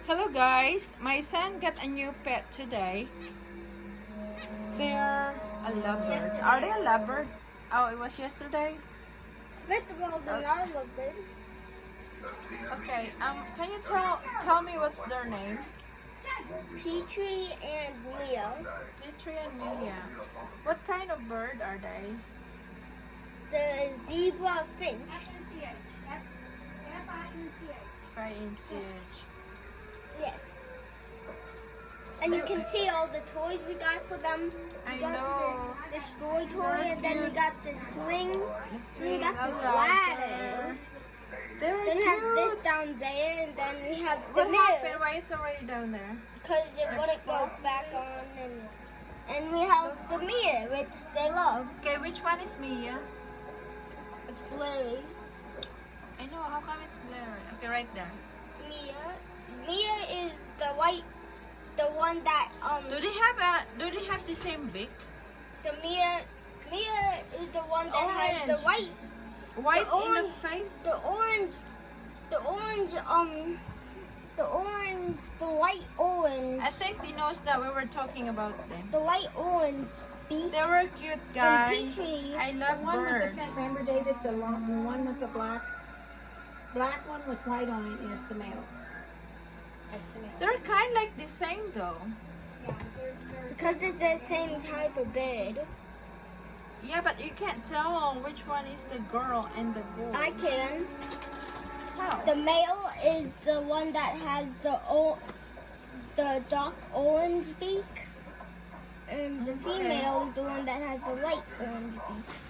Hello guys, my son got a new pet today. They're a lovebird. Are they a lovebird? Oh, it was yesterday? But well, they're not a lovebird. Okay, can you tell me what's their names? Petrie and Leo. Petrie and Mia. What kind of bird are they? The zebra finch. F-I-N-C-H. Yes. And you can see all the toys we got for them. I We got know. this destroy toy, and then we got the swing. We got the a ladder. They're Then we have this cute. down there, and then we have the What happened? mirror Why it's already down there? because it wouldn't go back on. And we have the mirror, which they love. Okay, which one is Mia? It's blurry. I know, how come it's blurry? Okay, right there. Mia is the white, the one that Do they have the same beak? the Mia is the one that has the Orange. white, White The in the orange- face? the light orange, I think he knows that we were talking about them. the light orange beak. They were cute, guys. Petrie. I love One with the birds. fence, remember David, the one with the black one with white on it is the male. That's the male. They're kind of like the same though. Because it's the same type of bird. Yeah, but you can't tell which one is the girl and the boy. I can. How? The male is the one that has the dark orange beak, and the female is the one that has the light orange beak.